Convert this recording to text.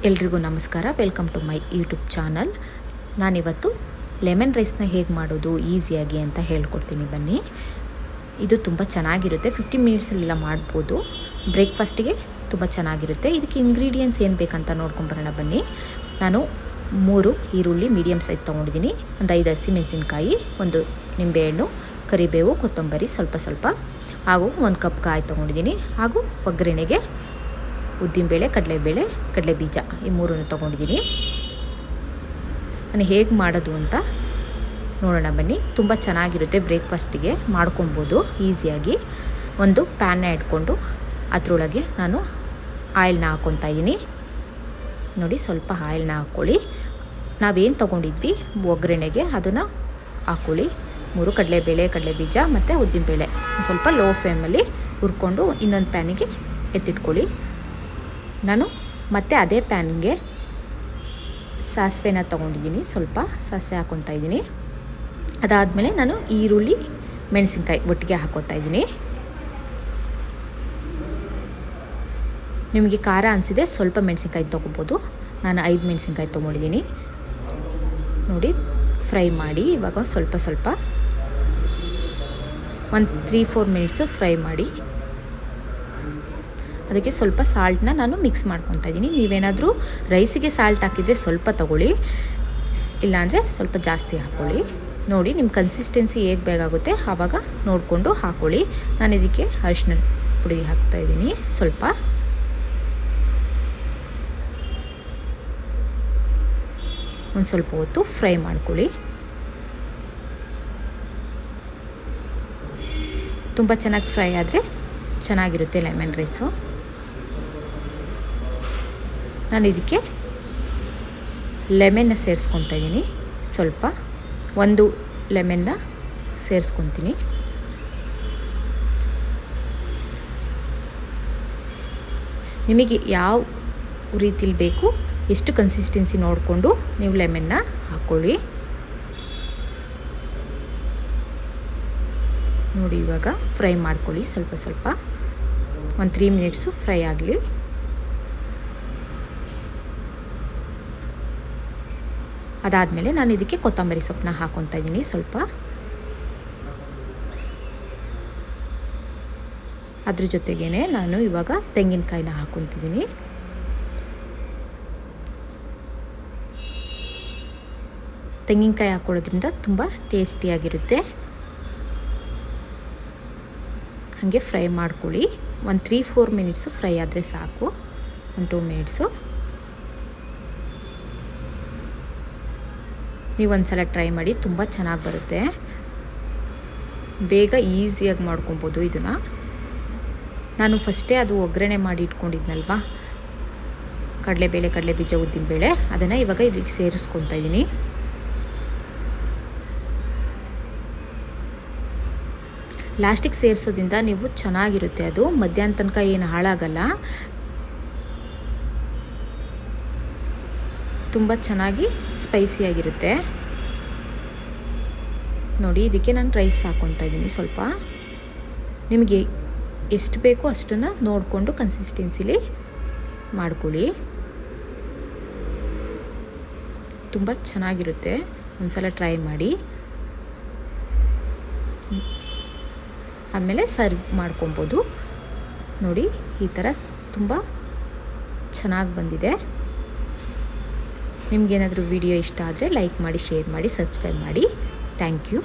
ಎಲ್ರಿಗೂ ನಮಸ್ಕಾರ. Welcome to my YouTube channel. ನಾನಿವತ್ತು ಲೆಮನ್ ರೈಸ್ನ ಹೇಗೆ ಮಾಡೋದು ಈಸಿಯಾಗಿ ಅಂತ ಹೇಳ್ಕೊಡ್ತೀನಿ ಬನ್ನಿ. ಇದು ತುಂಬ ಚೆನ್ನಾಗಿರುತ್ತೆ. 15 ಮಿನಿಟ್ಸಲ್ಲೆಲ್ಲ ಮಾಡ್ಬೋದು. ಬ್ರೇಕ್ಫಾಸ್ಟಿಗೆ ತುಂಬ ಚೆನ್ನಾಗಿರುತ್ತೆ. ಇದಕ್ಕೆ ಇಂಗ್ರೀಡಿಯೆಂಟ್ಸ್ ಏನು ಬೇಕಂತ ನೋಡ್ಕೊಂಬರೋಣ ಬನ್ನಿ. ನಾನು 3 ಈರುಳ್ಳಿ ಮೀಡಿಯಮ್ ಸೈಜ್ ತೊಗೊಂಡಿದ್ದೀನಿ, ಒಂದು 5 ಹಸಿಮೆಣಸಿನ್ಕಾಯಿ, ಒಂದು ನಿಂಬೆಹಣ್ಣು, ಕರಿಬೇವು, ಕೊತ್ತಂಬರಿ ಸ್ವಲ್ಪ ಹಾಗೂ 1 ಕಪ್ ಕಾಯಿ ತೊಗೊಂಡಿದ್ದೀನಿ. ಹಾಗೂ ಒಗ್ಗರಣೆಗೆ ಉದ್ದಿನಬೇಳೆ, ಕಡಲೆಬೇಳೆ, ಕಡಲೆಬೀಜ ಈ 3 ತೊಗೊಂಡಿದ್ದೀನಿ. ನಾನು ಹೇಗೆ ಮಾಡೋದು ಅಂತ ನೋಡೋಣ ಬನ್ನಿ. ತುಂಬ ಚೆನ್ನಾಗಿರುತ್ತೆ. ಬ್ರೇಕ್ಫಾಸ್ಟಿಗೆ ಮಾಡ್ಕೊಬೋದು ಈಸಿಯಾಗಿ. ಒಂದು ಪ್ಯಾನ್ನ ಇಟ್ಕೊಂಡು ಅದರೊಳಗೆ ನಾನು ಆಯಿಲ್ನ ಹಾಕ್ಕೊತಾ ಇದ್ದೀನಿ. ನೋಡಿ, ಸ್ವಲ್ಪ ಆಯಿಲ್ನ ಹಾಕ್ಕೊಳ್ಳಿ. ನಾವೇನು ತೊಗೊಂಡಿದ್ವಿ ಒಗ್ಗರಣೆಗೆ ಅದನ್ನು ಹಾಕ್ಕೊಳ್ಳಿ. 3 ಕಡಲೆಬೇಳೆ, ಕಡಲೆಬೀಜ ಮತ್ತು ಉದ್ದಿನಬೇಳೆ ಸ್ವಲ್ಪ ಲೋ ಫ್ಲೇಮಲ್ಲಿ ಹುರ್ಕೊಂಡು ಇನ್ನೊಂದು ಪ್ಯಾನಿಗೆ ಎತ್ತಿಟ್ಕೊಳ್ಳಿ. ನಾನು ಮತ್ತೆ ಅದೇ ಪ್ಯಾನ್ಗೆ ಸಾಸಿವೆನ ತೊಗೊಂಡಿದ್ದೀನಿ. ಸ್ವಲ್ಪ ಸಾಸಿವೆ ಹಾಕ್ಕೊತಾ ಇದ್ದೀನಿ. ಅದಾದಮೇಲೆ ನಾನು ಈರುಳ್ಳಿ, ಮೆಣಸಿನ್ಕಾಯಿ ಒಟ್ಟಿಗೆ ಹಾಕ್ಕೊತಾ ಇದ್ದೀನಿ. ನಿಮಗೆ ಖಾರ ಅನಿಸಿದರೆ ಸ್ವಲ್ಪ ಮೆಣಸಿನ್ಕಾಯಿ ತೊಗೋಬೋದು. ನಾನು 5 ಮೆಣಸಿನ್ಕಾಯಿ ತೊಗೊಂಡಿದ್ದೀನಿ. ನೋಡಿ, ಫ್ರೈ ಮಾಡಿ. ಇವಾಗ ಸ್ವಲ್ಪ ಒಂದು 3-4 ಮಿನಿಟ್ಸು ಫ್ರೈ ಮಾಡಿ. ಅದಕ್ಕೆ ಸ್ವಲ್ಪ ಸಾಲ್ಟನ್ನ ನಾನು ಮಿಕ್ಸ್ ಮಾಡ್ಕೊತಾ ಇದ್ದೀನಿ. ನೀವೇನಾದರೂ ರೈಸಿಗೆ ಸಾಲ್ಟ್ ಹಾಕಿದರೆ ಸ್ವಲ್ಪ ತೊಗೊಳ್ಳಿ, ಇಲ್ಲಾಂದರೆ ಸ್ವಲ್ಪ ಜಾಸ್ತಿ ಹಾಕ್ಕೊಳ್ಳಿ. ನೋಡಿ, ನಿಮ್ಮ ಕನ್ಸಿಸ್ಟೆನ್ಸಿ ಹೇಗೆ ಬೇಕಾಗುತ್ತೆ ಆವಾಗ ನೋಡಿಕೊಂಡು ಹಾಕ್ಕೊಳ್ಳಿ. ನಾನು ಇದಕ್ಕೆ ಅರಿಶಿನ ಪುಡಿ ಹಾಕ್ತಾಯಿದ್ದೀನಿ. ಒಂದು ಸ್ವಲ್ಪ ಹೊತ್ತು ಫ್ರೈ ಮಾಡ್ಕೊಳ್ಳಿ. ತುಂಬ ಚೆನ್ನಾಗಿ ಫ್ರೈ ಆದರೆ ಚೆನ್ನಾಗಿರುತ್ತೆ ಲೆಮನ್ ರೈಸು. ನಾನು ಇದಕ್ಕೆ ಲೆಮನ್ನ ಸೇರಿಸ್ಕೊತಾ ಇದ್ದೀನಿ. ಒಂದು ಲೆಮನ್ನ ಸೇರಿಸ್ಕೊತೀನಿ. ನಿಮಗೆ ಯಾವ ರೀತಿಲಿ ಬೇಕು, ಎಷ್ಟು ಕನ್ಸಿಸ್ಟೆನ್ಸಿ ನೋಡಿಕೊಂಡು ನೀವು ಲೆಮನ್ನ ಹಾಕ್ಕೊಳ್ಳಿ. ನೋಡಿ, ಇವಾಗ ಫ್ರೈ ಮಾಡ್ಕೊಳ್ಳಿ. ಸ್ವಲ್ಪ ಒಂದು 3 ಮಿನಿಟ್ಸು ಫ್ರೈ ಆಗಲಿ. ಅದಾದಮೇಲೆ ನಾನು ಇದಕ್ಕೆ ಕೊತ್ತಂಬರಿ ಸೊಪ್ಪನ್ನ ಹಾಕ್ಕೊತಾ ಇದ್ದೀನಿ. ಅದ್ರ ಜೊತೆಗೇ ನಾನು ಇವಾಗ ತೆಂಗಿನಕಾಯಿನ ಹಾಕ್ಕೊತಿದ್ದೀನಿ. ತೆಂಗಿನಕಾಯಿ ಹಾಕ್ಕೊಳ್ಳೋದ್ರಿಂದ ತುಂಬ ಟೇಸ್ಟಿಯಾಗಿರುತ್ತೆ. ಹಾಗೆ ಫ್ರೈ ಮಾಡ್ಕೊಳ್ಳಿ. ಒಂದು 3-4 ಮಿನಿಟ್ಸು ಫ್ರೈ ಆದರೆ ಸಾಕು. ಒಂದು 2 ಮಿನಿಟ್ಸು. ನೀವು ಒಂದು ಸಲ ಟ್ರೈ ಮಾಡಿ, ತುಂಬ ಚೆನ್ನಾಗಿ ಬರುತ್ತೆ. ಬೇಗ ಈಸಿಯಾಗಿ ಮಾಡ್ಕೊಬೋದು ಇದನ್ನು. ನಾನು ಫಸ್ಟೇ ಅದು ಒಗ್ಗರಣೆ ಮಾಡಿ ಇಟ್ಕೊಂಡಿದ್ನಲ್ವ, ಕಡಲೆಬೇಳೆ, ಕಡಲೆಬೀಜ, ಉದ್ದಿನಬೇಳೆ, ಅದನ್ನು ಇವಾಗ ಇದಕ್ಕೆ ಸೇರಿಸ್ಕೊತಾ ಇದ್ದೀನಿ. ಲಾಸ್ಟಿಗೆ ಸೇರಿಸೋದ್ರಿಂದ ನೀವು ಚೆನ್ನಾಗಿರುತ್ತೆ. ಅದು ಮಧ್ಯಾಹ್ನ ತನಕ ಏನು ಹಾಳಾಗಲ್ಲ. ತುಂಬ ಚೆನ್ನಾಗಿ ಸ್ಪೈಸಿಯಾಗಿರುತ್ತೆ. ನೋಡಿ, ಇದಕ್ಕೆ ನಾನು ರೈಸ್ ಹಾಕ್ಕೊತಾ ಇದ್ದೀನಿ. ನಿಮಗೆ ಎಷ್ಟು ಬೇಕೋ ಅಷ್ಟನ್ನು ನೋಡಿಕೊಂಡು ಕನ್ಸಿಸ್ಟೆನ್ಸಿಲಿ ಮಾಡ್ಕೊಳ್ಳಿ. ತುಂಬ ಚೆನ್ನಾಗಿರುತ್ತೆ. ಒಂದು ಸಲ ಟ್ರೈ ಮಾಡಿ. ಆಮೇಲೆ ಸರ್ವ್ ಮಾಡ್ಕೊಬೋದು. ನೋಡಿ, ಈ ಥರ ತುಂಬ ಚೆನ್ನಾಗಿ ಬಂದಿದೆ. ನಿಮಗೇನಾದರೂ ವಿಡಿಯೋ ಇಷ್ಟ ಆದರೆ ಲೈಕ್ ಮಾಡಿ, ಶೇರ್ ಮಾಡಿ, ಸಬ್ಸ್ಕ್ರೈಬ್ ಮಾಡಿ. Thank you.